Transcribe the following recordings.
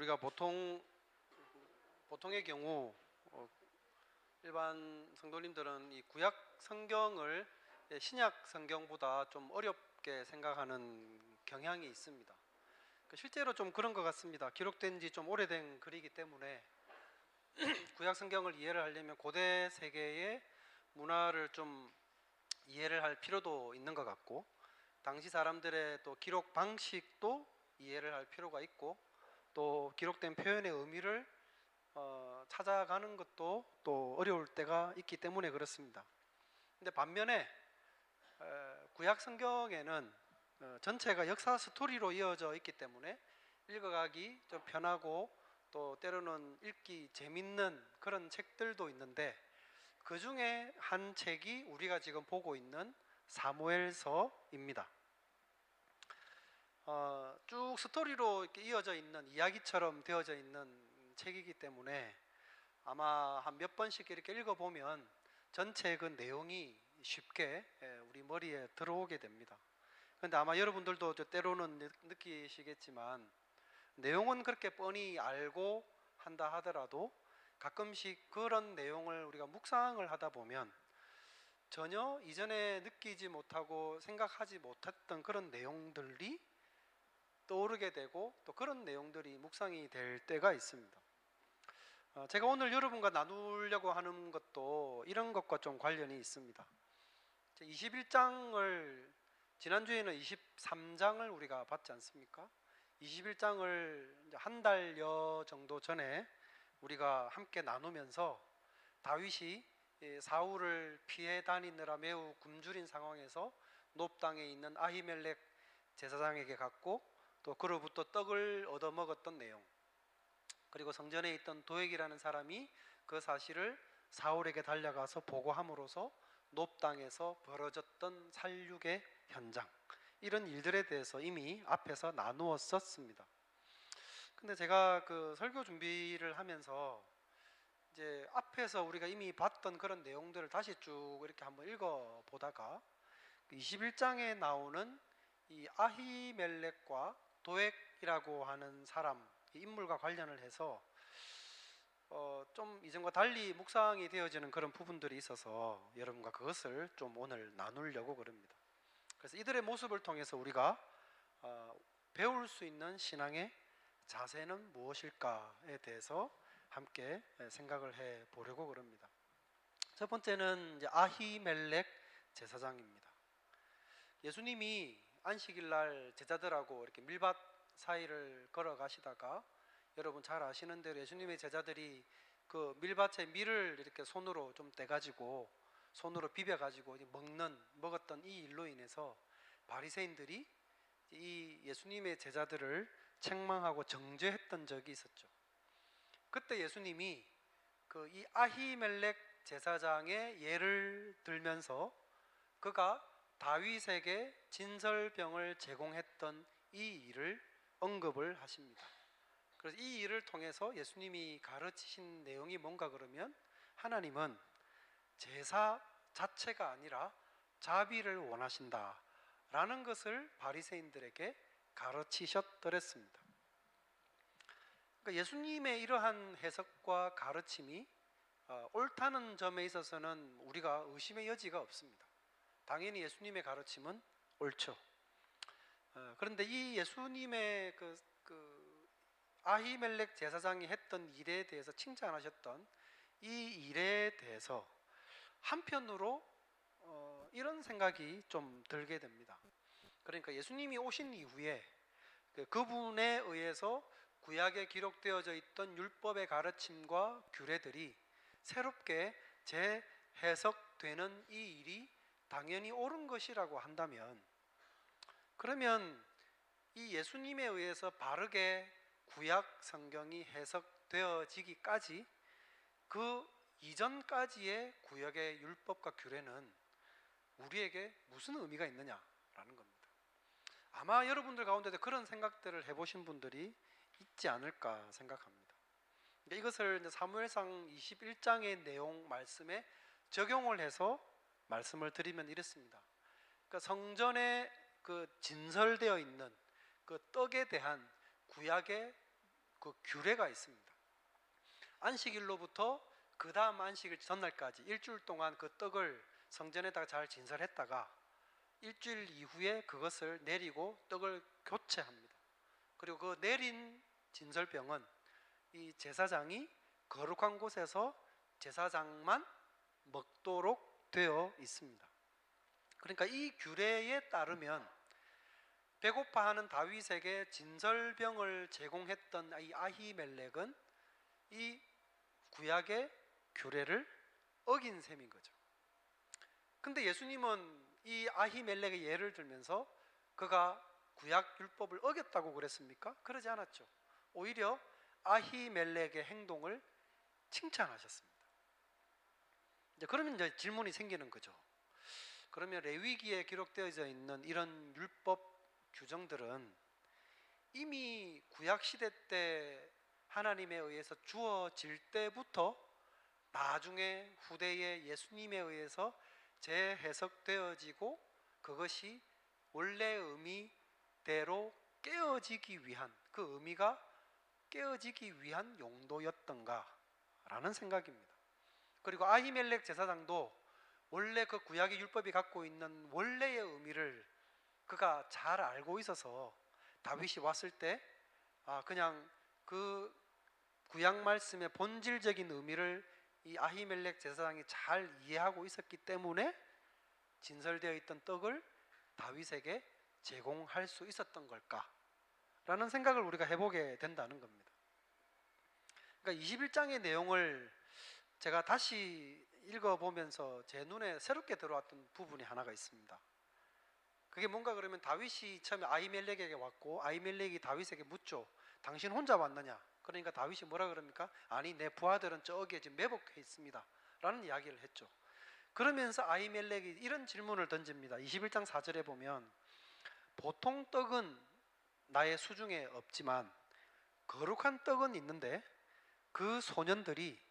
우리가 보통의 경우 일반 성도님들은 이 구약 성경을 신약 성경보다 좀 어렵게 생각하는 경향이 있습니다. 실제로 좀 그런 것 같습니다. 기록된 지 좀 오래된 글이기 때문에 구약 성경을 이해를 하려면 고대 세계의 문화를 좀 이해를 할 필요도 있는 것 같고, 당시 사람들의 또 기록 방식도 이해를 할 필요가 있고, 또 기록된 표현의 의미를 찾아가는 것도 또 어려울 때가 있기 때문에 그렇습니다. 근데 반면에 구약 성경에는 전체가 역사 스토리로 이어져 있기 때문에 읽어가기 좀 편하고, 또 때로는 읽기 재밌는 그런 책들도 있는데, 그 중에 한 책이 우리가 지금 보고 있는 사무엘서입니다. 쭉 스토리로 이렇게 이어져 있는, 이야기처럼 되어져 있는 책이기 때문에 아마 한 몇 번씩 이렇게 읽어보면 전체 그 내용이 쉽게 우리 머리에 들어오게 됩니다. 그런데 아마 여러분들도 때로는 느끼시겠지만, 내용은 그렇게 뻔히 알고 한다 하더라도 가끔씩 그런 내용을 우리가 묵상을 하다 보면 전혀 이전에 느끼지 못하고 생각하지 못했던 그런 내용들이 떠오르게 되고, 또 그런 내용들이 묵상이 될 때가 있습니다. 제가 오늘 여러분과 나누려고 하는 것도 이런 것과 좀 관련이 있습니다. 21장을, 지난주에는 23장을 우리가 봤지 않습니까? 21장을 한 달여 정도 전에 우리가 함께 나누면서 다윗이 사울을 피해 다니느라 매우 굶주린 상황에서 놉 땅에 있는 아히멜렉 제사장에게 갔고, 또 그로부터 떡을 얻어먹었던 내용, 그리고 성전에 있던 도액이라는 사람이 그 사실을 사울에게 달려가서 보고함으로써 놉 땅에서 벌어졌던 살육의 현장, 이런 일들에 대해서 이미 앞에서 나누었었습니다. 근데 제가 그 설교 준비를 하면서 이제 앞에서 우리가 이미 봤던 그런 내용들을 다시 쭉 이렇게 한번 읽어 보다가 21장에 나오는 이 아히멜렉과 도액이라고 하는 사람, 이 인물과 관련을 해서 좀 이전과 달리 묵상이 되어지는 그런 부분들이 있어서 여러분과 그것을 좀 오늘 나누려고 그럽니다. 그래서 이들의 모습을 통해서 우리가 배울 수 있는 신앙의 자세는 무엇일까에 대해서 함께 생각을 해 보려고 그럽니다. 첫 번째는 이제 아히멜렉 제사장입니다. 예수님이 안식일 날 제자들하고 이렇게 밀밭 사이를 걸어가시다가, 여러분 잘 아시는 대로 예수님의 제자들이 그 밀밭에 밀을 이렇게 손으로 좀 떼가지고 손으로 비벼가지고 먹었던 이 일로 인해서 바리새인들이 이 예수님의 제자들을 책망하고 정죄했던 적이 있었죠. 그때 예수님이 그 이 아히멜렉 제사장의 예를 들면서 그가 다윗에게 진설병을 제공했던 이 일을 언급을 하십니다. 그래서 이 일을 통해서 예수님이 가르치신 내용이 뭔가 그러면, 하나님은 제사 자체가 아니라 자비를 원하신다 라는 것을 바리새인들에게 가르치셨더랬습니다. 그러니까 예수님의 이러한 해석과 가르침이 옳다는 점에 있어서는 우리가 의심의 여지가 없습니다. 당연히 예수님의 가르침은 옳죠. 그런데 이 예수님의 그 아히멜렉 제사장이 했던 일에 대해서 칭찬하셨던 이 일에 대해서 한편으로 이런 생각이 좀 들게 됩니다. 그러니까 예수님이 오신 이후에 그분에 의해서 구약에 기록되어져 있던 율법의 가르침과 규례들이 새롭게 재해석되는 이 일이 당연히 옳은 것이라고 한다면, 그러면 이 예수님에 의해서 바르게 구약 성경이 해석되어지기까지 그 이전까지의 구약의 율법과 규례는 우리에게 무슨 의미가 있느냐라는 겁니다. 아마 여러분들 가운데도 그런 생각들을 해보신 분들이 있지 않을까 생각합니다. 이것을 사무엘상 21장의 내용 말씀에 적용을 해서 말씀을 드리면 이렇습니다. 그러니까 성전에 그 진설되어 있는 그 떡에 대한 구약의 그 규례가 있습니다. 안식일로부터 그 다음 안식일 전날까지 일주일 동안 그 떡을 성전에다가 잘 진설했다가 일주일 이후에 그것을 내리고 떡을 교체합니다. 그리고 그 내린 진설병은 이 제사장이 거룩한 곳에서 제사장만 먹도록 되어 있습니다. 그러니까 이 규례에 따르면 배고파하는 다윗에게 진설병을 제공했던 이 아히멜렉은 이 구약의 규례를 어긴 셈인 거죠. 근데 예수님은 이 아히멜렉의 예를 들면서 그가 구약 율법을 어겼다고 그랬습니까? 그러지 않았죠. 오히려 아히멜렉의 행동을 칭찬하셨습니다. 그러면 이제 질문이 생기는 거죠. 그러면 레위기에 기록되어져 있는 이런 율법 규정들은 이미 구약 시대 때 하나님에 의해서 주어질 때부터 나중에 후대에 예수님에 의해서 재해석되어지고 그것이 원래 의미대로 깨어지기 위한, 그 의미가 깨어지기 위한 용도였던가라는 생각입니다. 그리고 아히멜렉 제사장도 원래 그 구약의 율법이 갖고 있는 원래의 의미를 그가 잘 알고 있어서 다윗이 왔을 때 그냥 그 구약 말씀의 본질적인 의미를 이 아히멜렉 제사장이 잘 이해하고 있었기 때문에 진설되어 있던 떡을 다윗에게 제공할 수 있었던 걸까? 라는 생각을 우리가 해보게 된다는 겁니다. 그러니까 21장의 내용을 제가 다시 읽어보면서 제 눈에 새롭게 들어왔던 부분이 하나가 있습니다. 그게 뭔가 그러면 다윗이 처음에 아히멜렉에게 왔고 아히멜렉이 다윗에게 묻죠. 당신 혼자 왔느냐? 그러니까 다윗이 뭐라 그럽니까? 아니, 내 부하들은 저기에 지금 매복해 있습니다 라는 이야기를 했죠. 그러면서 아히멜렉이 이런 질문을 던집니다. 21장 4절에 보면 보통 떡은 나의 수중에 없지만 거룩한 떡은 있는데 그 소년들이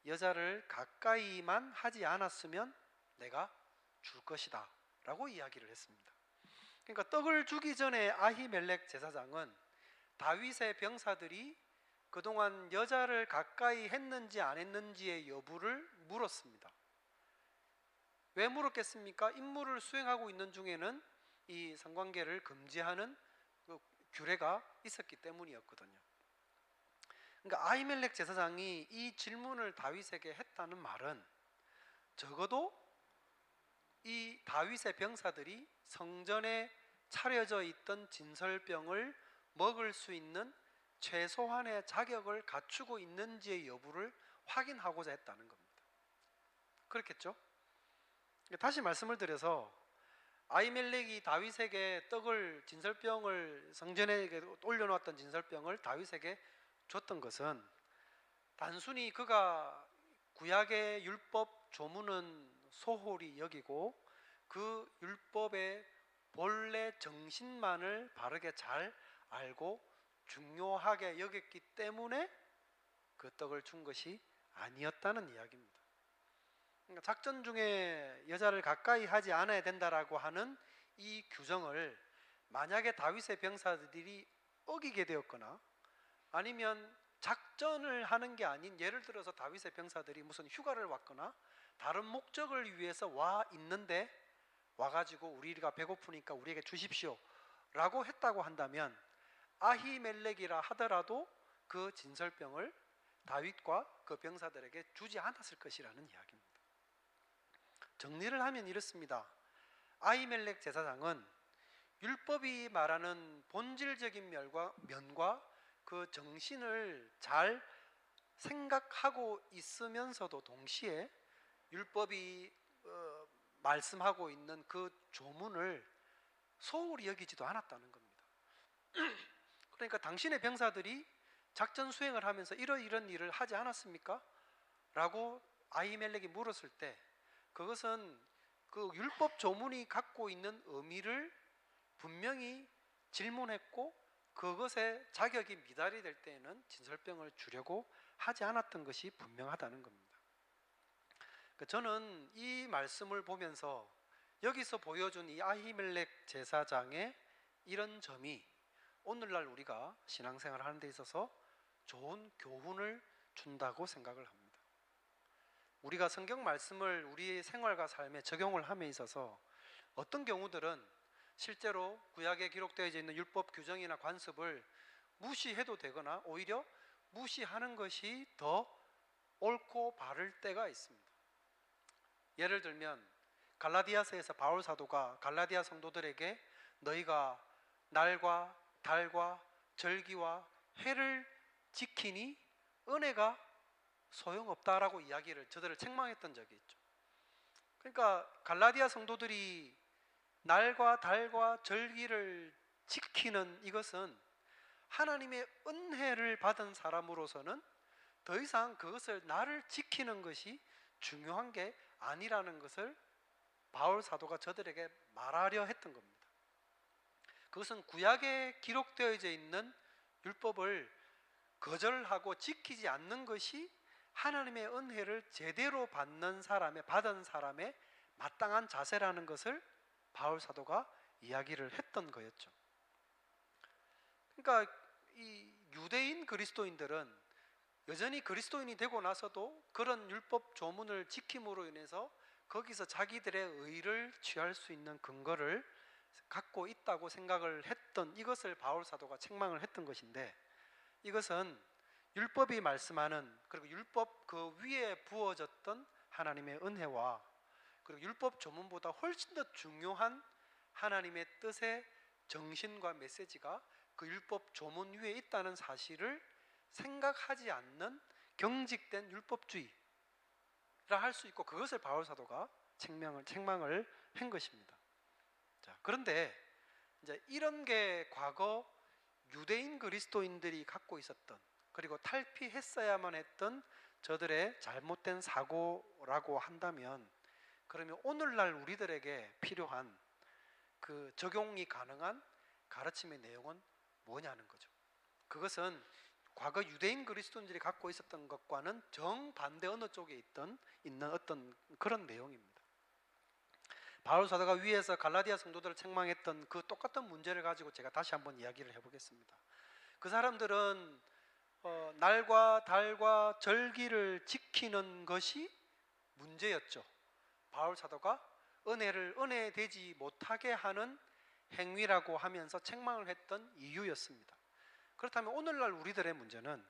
여자를 가까이만 하지 않았으면 내가 줄 것이다 라고 이야기를 했습니다. 그러니까 떡을 주기 전에 아히멜렉 제사장은 다윗의 병사들이 그동안 여자를 가까이 했는지 안 했는지의 여부를 물었습니다. 왜 물었겠습니까? 임무를 수행하고 있는 중에는 이 성관계를 금지하는 그 규례가 있었기 때문이었거든요. 그러니까 아히멜렉 제사장이 이 질문을 다윗에게 했다는 말은 적어도 이 다윗의 병사들이 성전에 차려져 있던 진설병을 먹을 수 있는 최소한의 자격을 갖추고 있는지의 여부를 확인하고자 했다는 겁니다. 그렇겠죠? 다시 말씀을 드려서 아히멜렉이 다윗에게 떡을 진설병을 성전에 올려놓았던 진설병을 다윗에게 줬던 것은 단순히 그가 구약의 율법 조문은 소홀히 여기고 그 율법의 본래 정신만을 바르게 잘 알고 중요하게 여겼기 때문에 그 떡을 준 것이 아니었다는 이야기입니다. 그러니까 작전 중에 여자를 가까이 하지 않아야 된다라고 하는 이 규정을 만약에 다윗의 병사들이 어기게 되었거나 아니면 작전을 하는 게 아닌 예를 들어서 다윗의 병사들이 무슨 휴가를 왔거나 다른 목적을 위해서 와 있는데 와가지고 우리가 배고프니까 우리에게 주십시오 라고 했다고 한다면 아히멜렉이라 하더라도 그 진설병을 다윗과 그 병사들에게 주지 않았을 것이라는 이야기입니다. 정리를 하면 이렇습니다. 아히멜렉 제사장은 율법이 말하는 본질적인 면과 그 정신을 잘 생각하고 있으면서도 동시에 율법이 말씀하고 있는 그 조문을 소홀히 여기지도 않았다는 겁니다. 그러니까 당신의 병사들이 작전 수행을 하면서 이런 일을 하지 않았습니까? 라고 아히멜렉이 물었을 때 그것은 그 율법 조문이 갖고 있는 의미를 분명히 질문했고 그것의 자격이 미달이 될 때에는 진설병을 주려고 하지 않았던 것이 분명하다는 겁니다. 저는 이 말씀을 보면서 여기서 보여준 이 아히멜렉 제사장의 이런 점이 오늘날 우리가 신앙생활을 하는 데 있어서 좋은 교훈을 준다고 생각을 합니다. 우리가 성경 말씀을 우리의 생활과 삶에 적용을 함에 있어서 어떤 경우들은 실제로 구약에 기록되어 있는 율법 규정이나 관습을 무시해도 되거나 오히려 무시하는 것이 더 옳고 바를 때가 있습니다. 예를 들면 갈라디아서에서 바울 사도가 갈라디아 성도들에게 너희가 날과 달과 절기와 해를 지키니 은혜가 소용없다라고 이야기를 저들을 책망했던 적이 있죠. 그러니까 갈라디아 성도들이 날과 달과 절기를 지키는 이것은 하나님의 은혜를 받은 사람으로서는 더 이상 그것을 나를 지키는 것이 중요한 게 아니라는 것을 바울 사도가 저들에게 말하려 했던 겁니다. 그것은 구약에 기록되어 있는 율법을 거절하고 지키지 않는 것이 하나님의 은혜를 제대로 받은 사람의 마땅한 자세라는 것을 바울 사도가 이야기를 했던 거였죠. 그러니까 이 유대인 그리스도인들은 여전히 그리스도인이 되고 나서도 그런 율법 조문을 지킴으로 인해서 거기서 자기들의 의를 취할 수 있는 근거를 갖고 있다고 생각을 했던 이것을 바울 사도가 책망을 했던 것인데, 이것은 율법이 말씀하는, 그리고 율법 그 위에 부어졌던 하나님의 은혜와 그리고 율법 조문보다 훨씬 더 중요한 하나님의 뜻의 정신과 메시지가 그 율법 조문 위에 있다는 사실을 생각하지 않는 경직된 율법주의라 할 수 있고, 그것을 바울 사도가 책망을 한 것입니다. 자, 그런데 이제 이런 게 과거 유대인 그리스도인들이 갖고 있었던, 그리고 탈피했어야만 했던 저들의 잘못된 사고라고 한다면, 그러면 오늘날 우리들에게 필요한 그 적용이 가능한 가르침의 내용은 뭐냐는 거죠. 그것은 과거 유대인 그리스도인들이 갖고 있었던 것과는 정반대 어느 쪽에 있는 어떤 그런 내용입니다. 바울 사도가 위에서 갈라디아 성도들을 책망했던 그 똑같은 문제를 가지고 제가 다시 한번 이야기를 해보겠습니다. 그 사람들은 날과 달과 절기를 지키는 것이 문제였죠. 바울 사도가 은혜되지 못하게 하는 행위라고 하면서 책망을 했던 이유였습니다. 그렇다면 오늘날 우리들의 문제는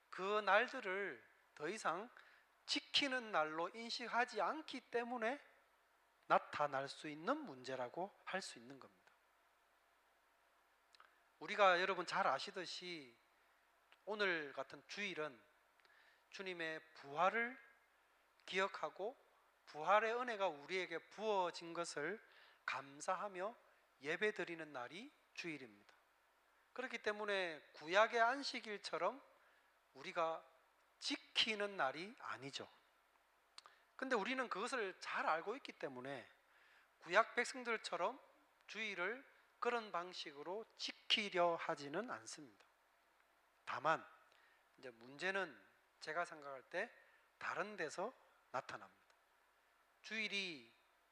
그 날들을 더 이상 지키는 날로 인식하지 않기 때문에 나타날 수 있는 문제라고 할 수 있는 겁니다. 우리가 여러분 잘 아시듯이 오늘 같은 주일은 주님의 부활을 기억하고 부활의 은혜가 우리에게 부어진 것을 감사하며 예배드리는 날이 주일입니다. 그렇기 때문에 구약의 안식일처럼 우리가 지키는 날이 아니죠. 근데 우리는 그것을 잘 알고 있기 때문에 구약 백성들처럼 주일을 그런 방식으로 지키려 하지는 않습니다. 다만 이제 문제는 제가 생각할 때 다른 데서 나타납니다. 주일이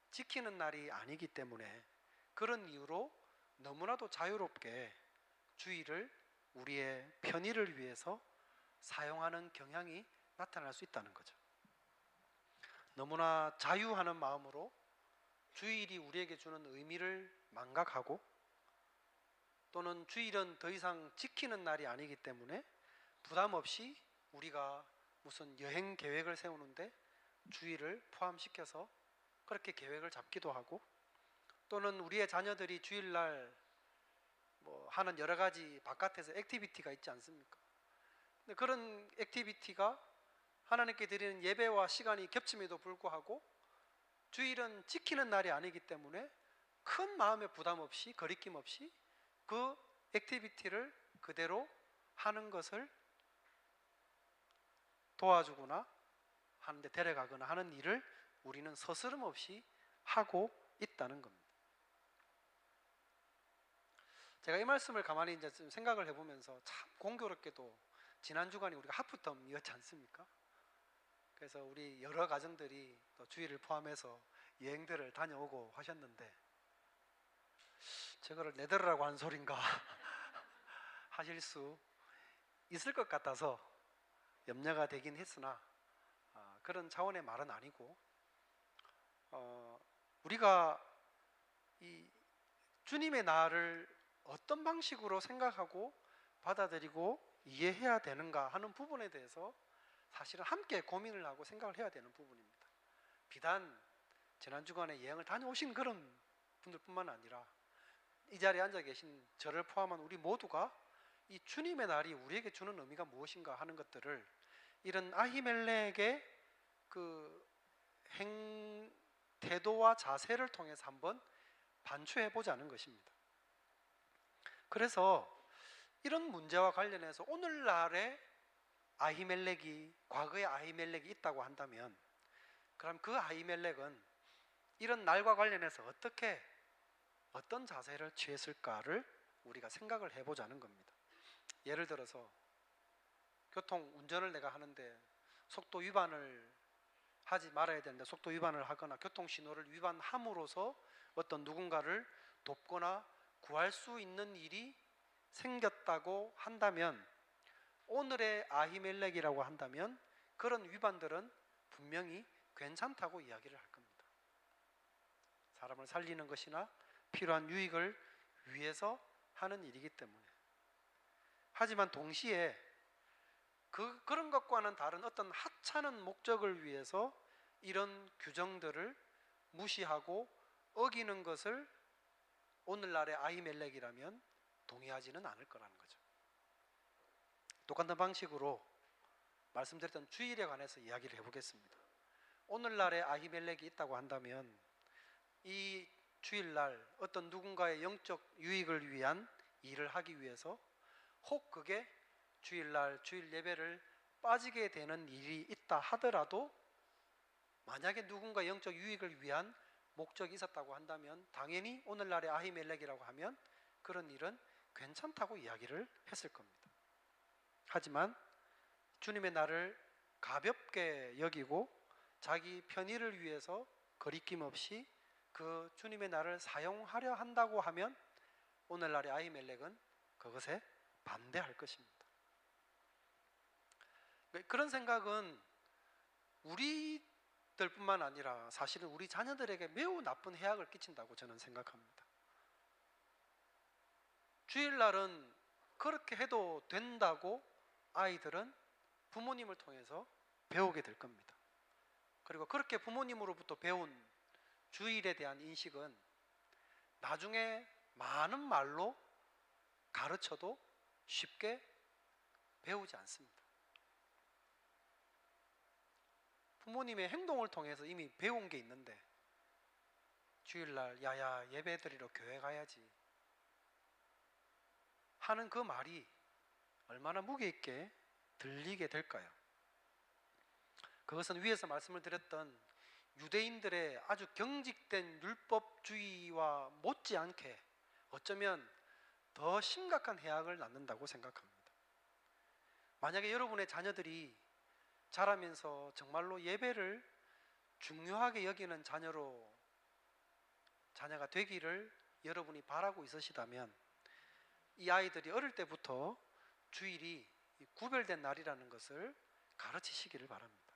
지키는 날이 아니기 때문에 그런 이유로 너무나도 자유롭게 주일을 우리의 편의를 위해서 사용하는 경향이 나타날 수 있다는 거죠. 너무나 자유하는 마음으로 주일이 우리에게 주는 의미를 망각하고, 또는 주일은 더 이상 지키는 날이 아니기 때문에 부담 없이 우리가 무슨 여행 계획을 세우는데 주일을 포함시켜서 그렇게 계획을 잡기도 하고, 또는 우리의 자녀들이 주일날 하는 여러 가지 바깥에서 액티비티가 있지 않습니까? 근데 그런 액티비티가 하나님께 드리는 예배와 시간이 겹침에도 불구하고 주일은 지키는 날이 아니기 때문에 큰 마음의 부담 없이, 거리낌 없이 그 액티비티를 그대로 하는 것을 도와주거나 하는데 데려가거나 하는 일을 우리는 서스럼 없이 하고 있다는 겁니다. 제가 이 말씀을 가만히 이제 좀 생각을 해보면서 참 공교롭게도 지난 주간에 우리가 하프텀이었지 않습니까? 그래서 우리 여러 가정들이 또 주일을 포함해서 여행들을 다녀오고 하셨는데, 저거를 내들으라고 하는 소린가 하실 수 있을 것 같아서 염려가 되긴 했으나 그런 차원의 말은 아니고 우리가 이 주님의 나를 어떤 방식으로 생각하고 받아들이고 이해해야 되는가 하는 부분에 대해서 사실은 함께 고민을 하고 생각을 해야 되는 부분입니다. 비단 지난 주간에 여행을 다녀오신 그런 분들뿐만 아니라 이 자리에 앉아 계신 저를 포함한 우리 모두가 이 주님의 날이 우리에게 주는 의미가 무엇인가 하는 것들을 이런 아히멜렉의 그 태도와 자세를 통해서 한번 반추해 보자는 것입니다. 그래서 이런 문제와 관련해서 오늘날의 아히멜렉이, 과거의 아히멜렉이 있다고 한다면 그럼 그 아히멜렉은 이런 날과 관련해서 어떤 자세를 취했을까를 우리가 생각을 해보자는 겁니다. 예를 들어서 운전을 내가 하는데 속도 위반을 하지 말아야 되는데 속도 위반을 하거나 교통신호를 위반함으로써 어떤 누군가를 돕거나 구할 수 있는 일이 생겼다고 한다면, 오늘의 아히멜렉이라고 한다면 그런 위반들은 분명히 괜찮다고 이야기를 할 겁니다. 사람을 살리는 것이나 필요한 유익을 위해서 하는 일이기 때문에. 하지만 동시에 그런 것과는 다른 어떤 하찮은 목적을 위해서 이런 규정들을 무시하고 어기는 것을 오늘날의 아히멜렉이라면 동의하지는 않을 거라는 거죠. 똑같은 방식으로 말씀드렸던 주일에 관해서 이야기를 해보겠습니다. 오늘날의 아히멜렉이 있다고 한다면 이 주일날 어떤 누군가의 영적 유익을 위한 일을 하기 위해서 혹 그게 주일날 주일 예배를 빠지게 되는 일이 있다 하더라도, 만약에 누군가 영적 유익을 위한 목적이 있었다고 한다면 당연히 오늘날의 아히멜렉이라고 하면 그런 일은 괜찮다고 이야기를 했을 겁니다. 하지만 주님의 날을 가볍게 여기고 자기 편의를 위해서 거리낌 없이 그 주님의 날을 사용하려 한다고 하면 오늘날의 아히멜렉은 그것에 반대할 것입니다. 그런 생각은 우리들뿐만 아니라 사실은 우리 자녀들에게 매우 나쁜 해악을 끼친다고 저는 생각합니다. 주일날은 그렇게 해도 된다고 아이들은 부모님을 통해서 배우게 될 겁니다. 그리고 그렇게 부모님으로부터 배운 주일에 대한 인식은 나중에 많은 말로 가르쳐도 쉽게 배우지 않습니다. 부모님의 행동을 통해서 이미 배운 게 있는데 주일날 야야 예배 드리러 교회 가야지 하는 그 말이 얼마나 무게 있게 들리게 될까요? 그것은 위에서 말씀을 드렸던 유대인들의 아주 경직된 율법주의와 못지않게 어쩌면 더 심각한 해악을 낳는다고 생각합니다. 만약에 여러분의 자녀들이 자라면서 정말로 예배를 중요하게 여기는 자녀가 되기를 여러분이 바라고 있으시다면 이 아이들이 어릴 때부터 주일이 구별된 날이라는 것을 가르치시기를 바랍니다.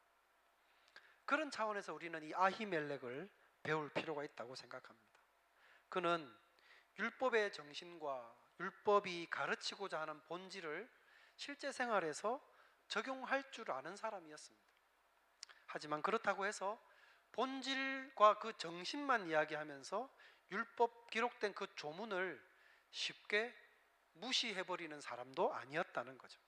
그런 차원에서 우리는 이 아히멜렉을 배울 필요가 있다고 생각합니다. 그는 율법의 정신과 율법이 가르치고자 하는 본질을 실제 생활에서 적용할 줄 아는 사람이었습니다. 하지만 그렇다고 해서 본질과 그 정신만 이야기하면서 율법 기록된 그 조문을 쉽게 무시해버리는 사람도 아니었다는 거죠.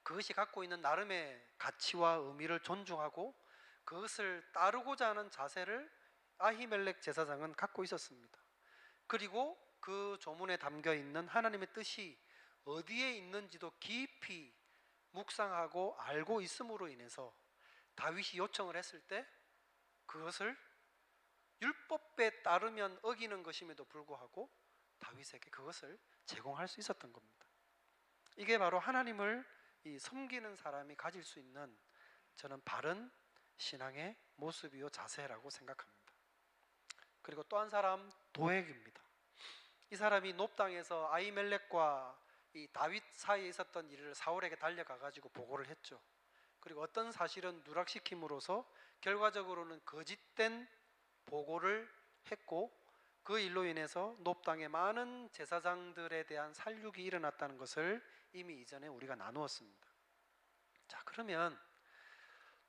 그것이 갖고 있는 나름의 가치와 의미를 존중하고 그것을 따르고자 하는 자세를 아히멜렉 제사장은 갖고 있었습니다. 그리고 그 조문에 담겨 있는 하나님의 뜻이 어디에 있는지도 깊이 묵상하고 알고 있음으로 인해서 다윗이 요청을 했을 때 그것을 율법에 따르면 어기는 것임에도 불구하고 다윗에게 그것을 제공할 수 있었던 겁니다. 이게 바로 하나님을 섬기는 사람이 가질 수 있는 저는 바른 신앙의 모습이요 자세라고 생각합니다. 그리고 또 한 사람 도액입니다. 이 사람이 놉 땅에서 아히멜렉과 이 다윗 사이에 있었던 일을 사울에게 달려가 가지고 보고를 했죠. 그리고 어떤 사실은 누락시킴으로써 결과적으로는 거짓된 보고를 했고, 그 일로 인해서 놉 땅에 많은 제사장들에 대한 살육이 일어났다는 것을 이미 이전에 우리가 나누었습니다. 자, 그러면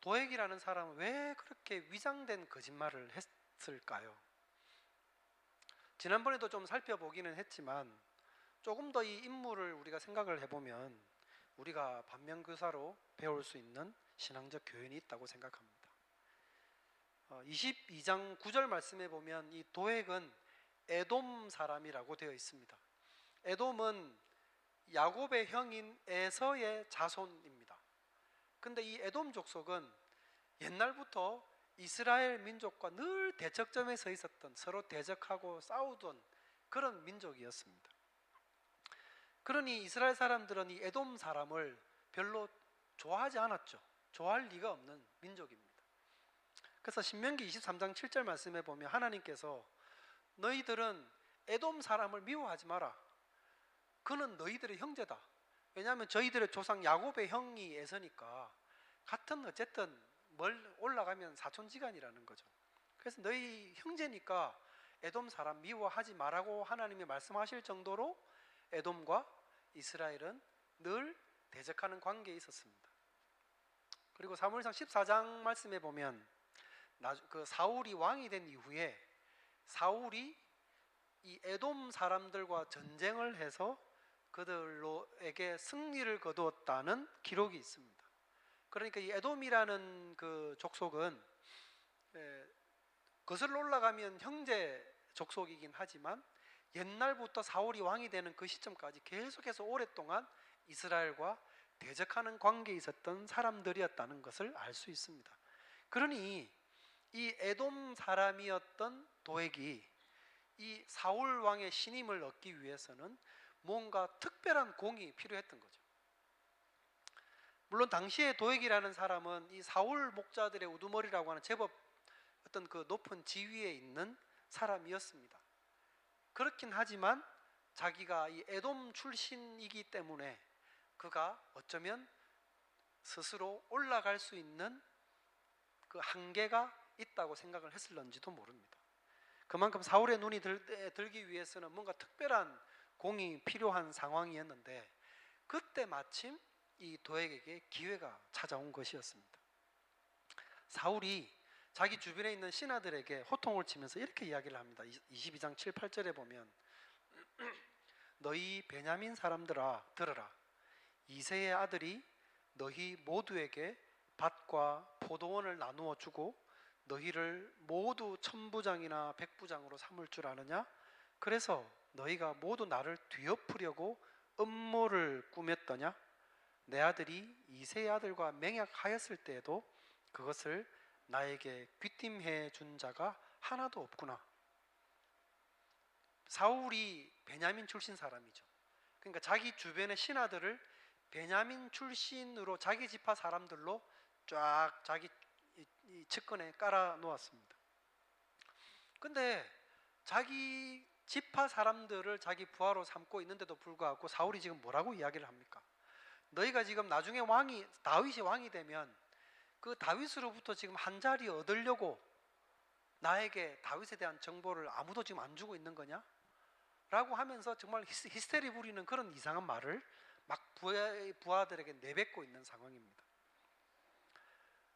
도액이라는 사람은 왜 그렇게 위장된 거짓말을 했을까요? 지난번에도 좀 살펴보기는 했지만 조금 더 이 인물을 우리가 생각을 해보면 우리가 반면교사로 배울 수 있는 신앙적 교훈이 있다고 생각합니다. 22장 9절 말씀에 보면 이 도액은 에돔 사람이라고 되어 있습니다. 에돔은 야곱의 형인 에서의 자손입니다. 근데 이 에돔 족속은 옛날부터 이스라엘 민족과 늘 대척점에 서 있었던, 서로 대적하고 싸우던 그런 민족이었습니다. 그러니 이스라엘 사람들은 이 에돔 사람을 별로 좋아하지 않았죠. 좋아할 리가 없는 민족입니다. 그래서 신명기 23장 7절 말씀에 보면 하나님께서 너희들은 에돔 사람을 미워하지 마라. 그는 너희들의 형제다. 왜냐하면 저희들의 조상 야곱의 형이 에서니까 같은, 어쨌든 올라가면 사촌지간이라는 거죠. 그래서 너희 형제니까 에돔 사람 미워하지 말라고 하나님이 말씀하실 정도로 에돔과 이스라엘은 늘 대적하는 관계에 있었습니다. 그리고 사무엘상 14장 말씀에 보면 그 사울이 왕이 된 이후에 사울이 이 에돔 사람들과 전쟁을 해서 그들에게 승리를 거두었다는 기록이 있습니다. 그러니까 이 에돔이라는 그 족속은 거슬러 올라가면 형제 족속이긴 하지만 옛날부터 사울이 왕이 되는 그 시점까지 계속해서 오랫동안 이스라엘과 대적하는 관계에 있었던 사람들이었다는 것을 알 수 있습니다. 그러니 이 에돔 사람이었던 도액이 이 사울 왕의 신임을 얻기 위해서는 뭔가 특별한 공이 필요했던 거죠. 물론 당시에 도액이라는 사람은 이 사울 목자들의 우두머리라고 하는 제법 어떤 그 높은 지위에 있는 사람이었습니다. 그렇긴 하지만 자기가 이 에돔 출신이기 때문에 그가 어쩌면 스스로 올라갈 수 있는 그 한계가 있다고 생각을 했을런지도 모릅니다. 그만큼 사울의 눈이 들기 위해서는 뭔가 특별한 공이 필요한 상황이었는데 그때 마침 이 도액에게 기회가 찾아온 것이었습니다. 사울이 자기 주변에 있는 신하들에게 호통을 치면서 이렇게 이야기를 합니다. 22장 7, 8절에 보면 너희 베냐민 사람들아 들어라. 이새의 아들이 너희 모두에게 밭과 포도원을 나누어 주고 너희를 모두 천부장이나 백부장으로 삼을 줄 아느냐? 그래서 너희가 모두 나를 뒤엎으려고 음모를 꾸몄더냐? 내 아들이 이새의 아들과 맹약하였을 때에도 그것을 나에게 귀띔해 준 자가 하나도 없구나. 사울이 베냐민 출신 사람이죠. 그러니까 자기 주변의 신하들을 베냐민 출신으로 자기 지파 사람들로 쫙 자기 이 측근에 깔아 놓았습니다. 근데 자기 지파 사람들을 자기 부하로 삼고 있는데도 불구하고 사울이 지금 뭐라고 이야기를 합니까? 너희가 지금 나중에 다윗이 왕이 되면 그 다윗으로부터 지금 한 자리 얻으려고 나에게 다윗에 대한 정보를 아무도 지금 안 주고 있는 거냐? 라고 하면서 정말 히스테리 부리는 그런 이상한 말을 막 부하들에게 내뱉고 있는 상황입니다.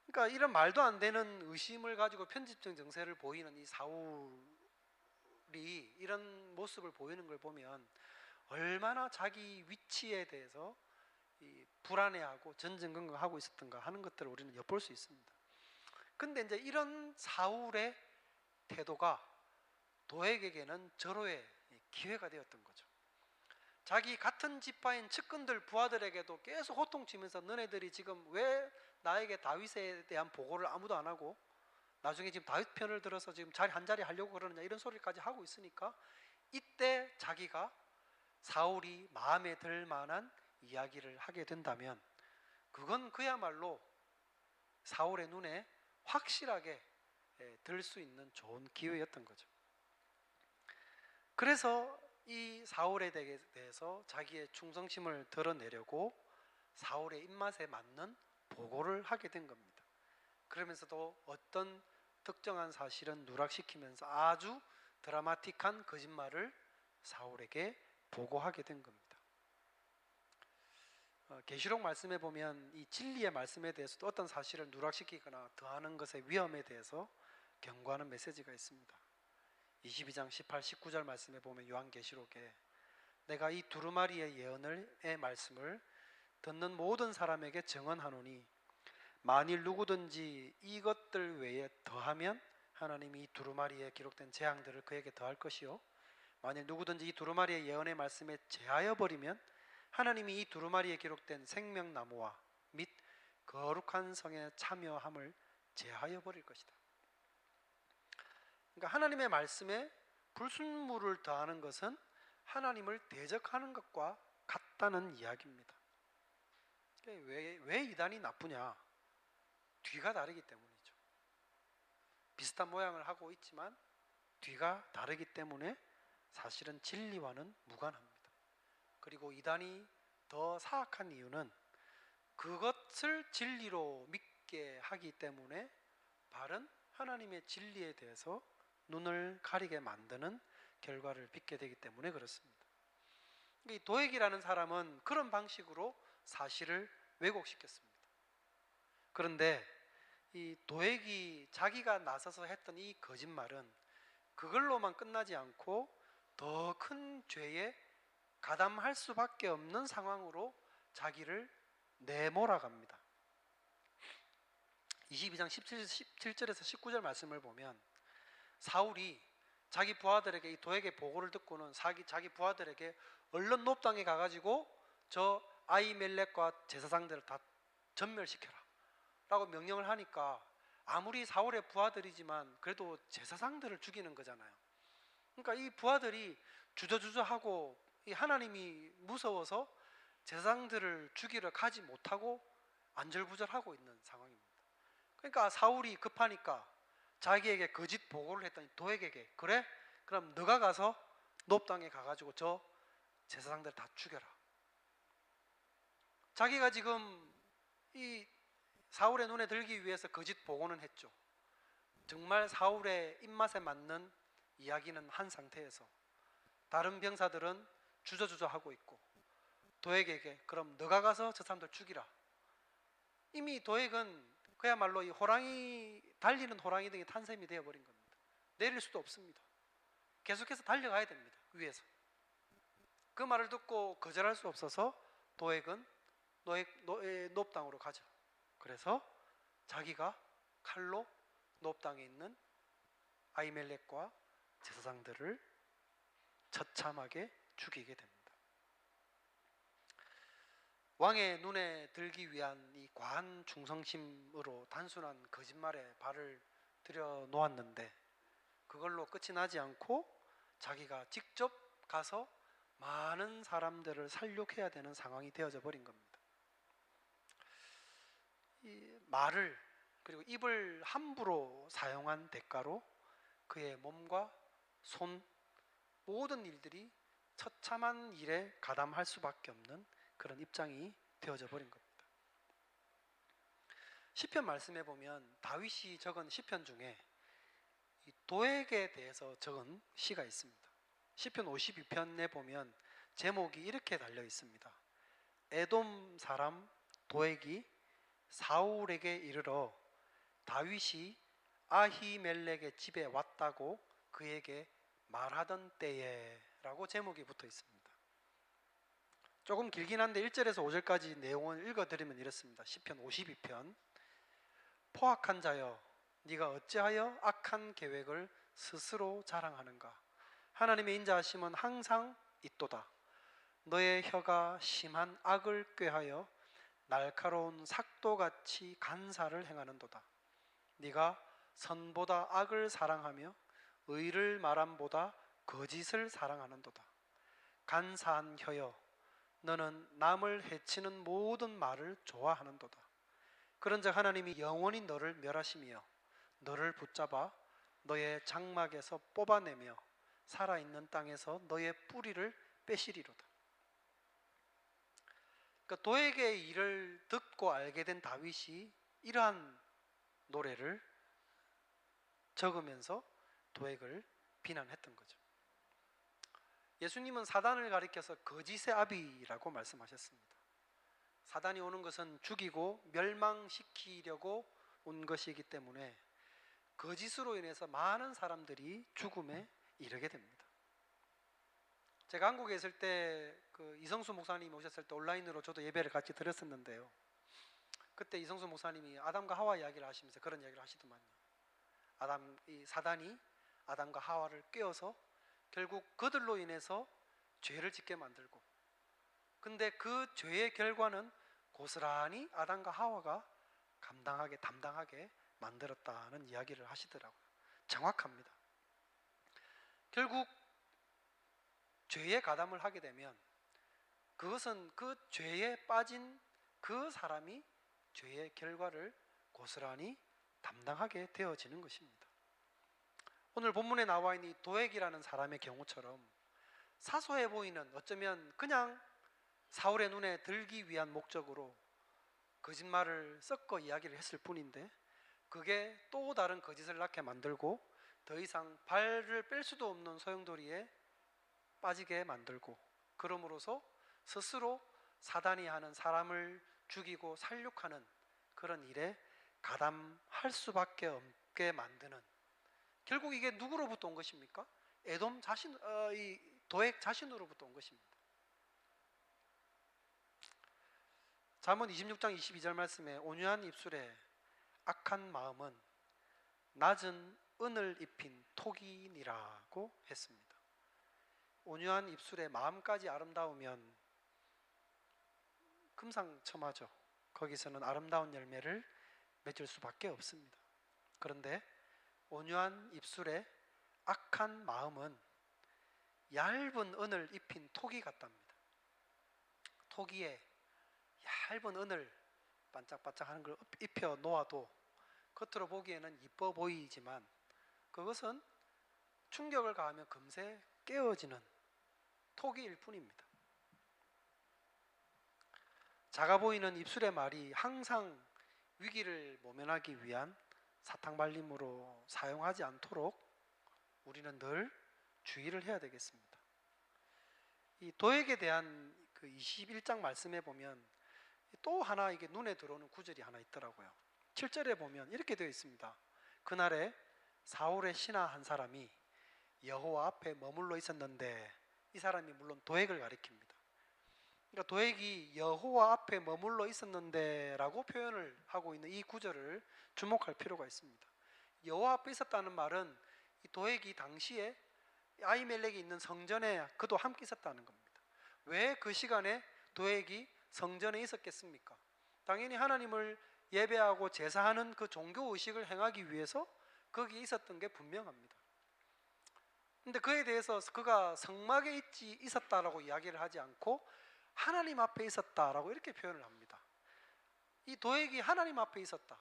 그러니까 이런 말도 안 되는 의심을 가지고 편집적 정세를 보이는 이 사울이 이런 모습을 보이는 걸 보면 얼마나 자기 위치에 대해서 불안해하고 전전긍긍하고 있었던가 하는 것들을 우리는 엿볼 수 있습니다. 근데 이제 이런 사울의 태도가 도액에게는 절호의 기회가 되었던 거죠. 자기 같은 지파인 측근들 부하들에게도 계속 호통치면서 너네들이 지금 왜 나에게 다윗에 대한 보고를 아무도 안 하고 나중에 지금 다윗 편을 들어서 지금 한 자리 하려고 그러느냐 이런 소리까지 하고 있으니까 이때 자기가 사울이 마음에 들 만한 이야기를 하게 된다면 그건 그야말로 사울의 눈에 확실하게 들 수 있는 좋은 기회였던 거죠. 그래서 이 사울에 대해서 자기의 충성심을 드러내려고 사울의 입맛에 맞는 보고를 하게 된 겁니다. 그러면서도 어떤 특정한 사실은 누락시키면서 아주 드라마틱한 거짓말을 사울에게 보고하게 된 겁니다. 계시록 말씀에 보면 이 진리의 말씀에 대해서도 어떤 사실을 누락시키거나 더하는 것의 위험에 대해서 경고하는 메시지가 있습니다. 22장 18, 19절 말씀에 보면 요한계시록에 내가 이 두루마리의 예언의 말씀을 듣는 모든 사람에게 증언하노니 만일 누구든지 이것들 외에 더하면 하나님이 이 두루마리에 기록된 재앙들을 그에게 더할 것이요 만일 누구든지 이 두루마리의 예언의 말씀에 제하여 버리면 하나님이 이 두루마리에 기록된 생명나무와 및 거룩한 성에 참여함을 제하여 버릴 것이다. 그러니까 하나님의 말씀에 불순물을 더하는 것은 하나님을 대적하는 것과 같다는 이야기입니다. 왜 이단이 나쁘냐? 뒤가 다르기 때문이죠. 비슷한 모양을 하고 있지만 뒤가 다르기 때문에 사실은 진리와는 무관합니다. 그리고 이단이 더 사악한 이유는 그것을 진리로 믿게 하기 때문에 바른 하나님의 진리에 대해서 눈을 가리게 만드는 결과를 빚게 되기 때문에 그렇습니다. 이 도액이라는 사람은 그런 방식으로 사실을 왜곡시켰습니다. 그런데 이 도액이 자기가 나서서 했던 이 거짓말은 그걸로만 끝나지 않고 더 큰 죄에 가담할 수밖에 없는 상황으로 자기를 내몰아갑니다. 22장 17절에서 19절 말씀을 보면 사울이 자기 부하들에게 이 도액의 보고를 듣고는 자기 부하들에게 얼른 놉당에 가가지고 저 아히멜렉과 제사장들을 다 전멸시켜라 라고 명령을 하니까 아무리 사울의 부하들이지만 그래도 제사장들을 죽이는 거잖아요. 그러니까 이 부하들이 주저주저하고 이 하나님이 무서워서 제사장들을 죽이러 가지 못하고 안절부절하고 있는 상황입니다. 그러니까 사울이 급하니까 자기에게 거짓 보고를 했더니 도액에게 그래? 그럼 너가 가서 놉당에 가가지고 저 제사장들 다 죽여라. 자기가 지금 이 사울의 눈에 들기 위해서 거짓 보고는 했죠. 정말 사울의 입맛에 맞는 이야기는 한 상태에서 다른 병사들은 주저주저하고 있고 도액에게 그럼 너가 가서 저 사람들 죽이라. 이미 도액은 그야말로 이 호랑이 달리는 호랑이 등의 탄생이 되어버린 겁니다. 내릴 수도 없습니다. 계속해서 달려가야 됩니다. 위에서. 그 말을 듣고 거절할 수 없어서 도액은 놉당으로 가죠. 그래서 자기가 칼로 놉당에 있는 아히멜렉과 제사장들을 처참하게 죽이게 됩니다. 왕의 눈에 들기 위한 이 과한 충성심으로 단순한 거짓말에 발을 들여 놓았는데 그걸로 끝이 나지 않고 자기가 직접 가서 많은 사람들을 살육해야 되는 상황이 되어져 버린 겁니다. 이 말을 그리고 입을 함부로 사용한 대가로 그의 몸과 손 모든 일들이 처참한 일에 가담할 수밖에 없는 그런 입장이 되어져 버린 겁니다. 시편 말씀에 보면 다윗이 적은 시편 중에 이 도액에 대해서 적은 시가 있습니다. 시편 52편에 보면 제목이 이렇게 달려 있습니다. 에돔 사람 도액이 사울에게 이르러 다윗이 아히멜렉의 집에 왔다고 그에게 말하던 때에 라고 제목이 붙어 있습니다. 조금 길긴 한데 1절에서 5절까지 내용을 읽어드리면 이렇습니다. 시편 52편 포악한 자여 네가 어찌하여 악한 계획을 스스로 자랑하는가. 하나님의 인자하심은 항상 있도다. 너의 혀가 심한 악을 꾀하여 날카로운 삭도같이 간사를 행하는도다. 네가 선보다 악을 사랑하며 의를 말함보다 거짓을 사랑하는도다. 간사한 혀여 너는 남을 해치는 모든 말을 좋아하는도다. 그런즉 하나님이 영원히 너를 멸하시며 너를 붙잡아 너의 장막에서 뽑아내며 살아있는 땅에서 너의 뿌리를 빼시리로다. 그러니까 도액의 일을 듣고 알게 된 다윗이 이러한 노래를 적으면서 도액을 비난했던 거죠. 예수님은 사단을 가리켜서 거짓의 아비라고 말씀하셨습니다. 사단이 오는 것은 죽이고 멸망시키려고 온 것이기 때문에 거짓으로 인해서 많은 사람들이 죽음에 이르게 됩니다. 제가 한국에 있을 때 그 이성수 목사님이 오셨을 때 온라인으로 저도 예배를 같이 드렸었는데요. 그때 이성수 목사님이 아담과 하와 이야기를 하시면서 그런 이야기를 하시더만요. 이 사단이 아담과 하와를 꿰어서 결국 그들로 인해서 죄를 짓게 만들고, 근데 그 죄의 결과는 고스란히 아담과 하와가 담당하게 만들었다는 이야기를 하시더라고요. 정확합니다. 결국 죄에 가담을 하게 되면 그것은 그 죄에 빠진 그 사람이 죄의 결과를 고스란히 담당하게 되어지는 것입니다. 오늘 본문에 나와 있는 이 도액이라는 사람의 경우처럼 사소해 보이는, 어쩌면 그냥 사울의 눈에 들기 위한 목적으로 거짓말을 섞어 이야기를 했을 뿐인데, 그게 또 다른 거짓을 낳게 만들고 더 이상 발을 뺄 수도 없는 소용돌이에 빠지게 만들고, 그러므로서 스스로 사단이 하는 사람을 죽이고 살육하는 그런 일에 가담할 수밖에 없게 만드는, 결국 이게 누구로부터 온 것입니까? 에돔 자신, 이 도액 자신으로부터 온 것입니다. 잠언 26장 22절 말씀에 온유한 입술에 악한 마음은 낮은 은을 입힌 톡이니라고 했습니다. 온유한 입술에 마음까지 아름다우면 금상첨화죠. 거기서는 아름다운 열매를 맺을 수밖에 없습니다. 그런데 온유한 입술에 악한 마음은 얇은 은을 입힌 토기 같답니다. 토기에 얇은 은을 반짝반짝하는 걸 입혀 놓아도 겉으로 보기에는 이뻐 보이지만 그것은 충격을 가하면 금세 깨어지는 토기일 뿐입니다. 작아 보이는 입술의 말이 항상 위기를 모면하기 위한 사탕발림으로 사용하지 않도록 우리는 늘 주의를 해야 되겠습니다. 이 도액에 대한 그 21장 말씀에 보면 또 하나 이게 눈에 들어오는 구절이 하나 있더라고요. 7절에 보면 이렇게 되어 있습니다. 그날에 사울의 신하 한 사람이 여호와 앞에 머물러 있었는데, 이 사람이 물론 도액을 가리킵니다. 그러니까 도액이 여호와 앞에 머물러 있었는데 라고 표현을 하고 있는 이 구절을 주목할 필요가 있습니다. 여호와 앞에 있었다는 말은 이 도액이 당시에 아히멜렉이 있는 성전에 그도 함께 있었다는 겁니다. 왜 그 시간에 도액이 성전에 있었겠습니까? 당연히 하나님을 예배하고 제사하는 그 종교 의식을 행하기 위해서 거기에 있었던 게 분명합니다. 근데 그에 대해서 그가 성막에 있었다라고 이야기를 하지 않고 하나님 앞에 있었다라고 이렇게 표현을 합니다. 이 도액이 하나님 앞에 있었다,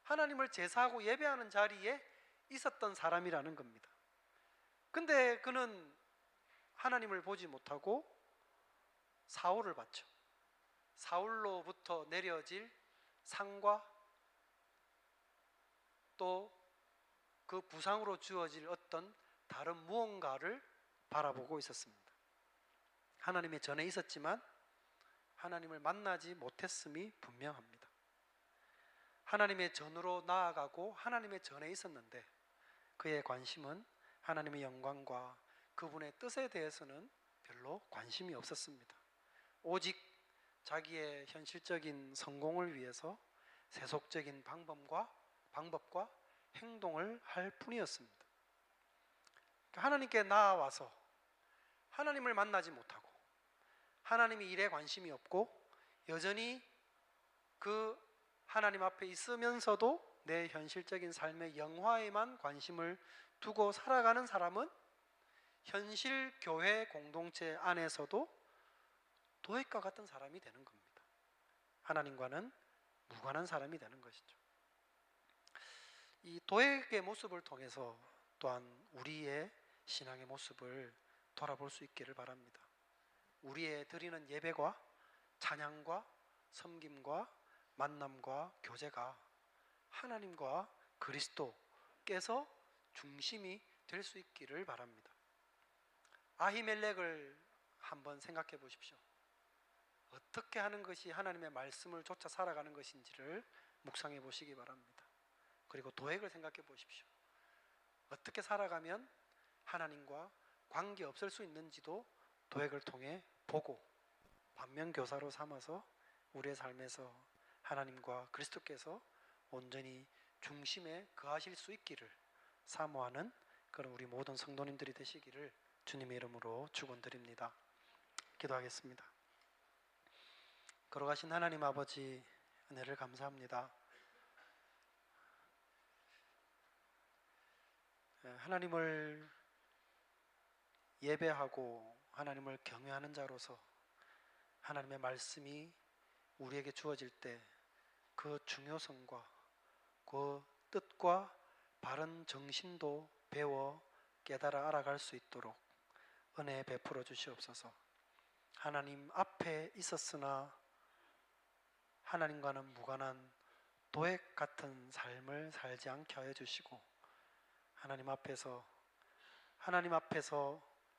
하나님을 제사하고 예배하는 자리에 있었던 사람이라는 겁니다. 근데 그는 하나님을 보지 못하고 사울을 봤죠. 사울로부터 내려질 상과 또 그 부상으로 주어질 어떤 다른 무언가를 바라보고 있었습니다. 하나님의 전에 있었지만 하나님을 만나지 못했음이 분명합니다. 하나님의 전으로 나아가고 하나님의 전에 있었는데 그의 관심은 하나님의 영광과 그분의 뜻에 대해서는 별로 관심이 없었습니다. 오직 자기의 현실적인 성공을 위해서 세속적인 방법과 행동을 할 뿐이었습니다. 하나님께 나아와서 하나님을 만나지 못하고 하나님의 일에 관심이 없고 여전히 그 하나님 앞에 있으면서도 내 현실적인 삶의 영화에만 관심을 두고 살아가는 사람은 현실 교회 공동체 안에서도 도액과 같은 사람이 되는 겁니다. 하나님과는 무관한 사람이 되는 것이죠. 이 도액의 모습을 통해서 또한 우리의 신앙의 모습을 돌아볼 수 있기를 바랍니다. 우리의 드리는 예배와 찬양과 섬김과 만남과 교제가 하나님과 그리스도께서 중심이 될 수 있기를 바랍니다. 아히멜렉을 한번 생각해 보십시오. 어떻게 하는 것이 하나님의 말씀을 쫓아 살아가는 것인지를 묵상해 보시기 바랍니다. 그리고 도액을 생각해 보십시오. 어떻게 살아가면 하나님과 관계 없을 수 있는지도 도액을 통해 보고 반면교사로 삼아서 우리의 삶에서 하나님과 그리스도께서 온전히 중심에 거하실 수 있기를 사모하는 그런 우리 모든 성도님들이 되시기를 주님의 이름으로 축원드립니다. 기도하겠습니다. 걸어가신 하나님 아버지 은혜를 감사합니다. 하나님을 예배하고 하나님을 경외하는 자로서 하나님의 말씀이 우리에게 주어질 때 그 중요성과 그 뜻과 바른 정신도 배워 깨달아 알아갈 수 있도록 은혜 베풀어 주시옵소서. 하나님 앞에 있었으나 하나님과는 무관한 도액 같은 삶을 살지 않게 하여 주시고 하나님 앞에서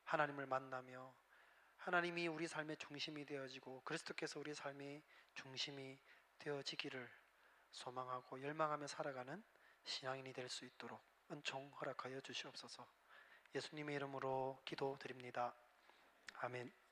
하나님을 만나며 하나님이 우리 삶의 중심이 되어지고 그리스도께서 우리 삶의 중심이 되어지기를 소망하고 열망하며 살아가는 신앙인이 될 수 있도록 은총 허락하여 주시옵소서. 예수님의 이름으로 기도드립니다. 아멘.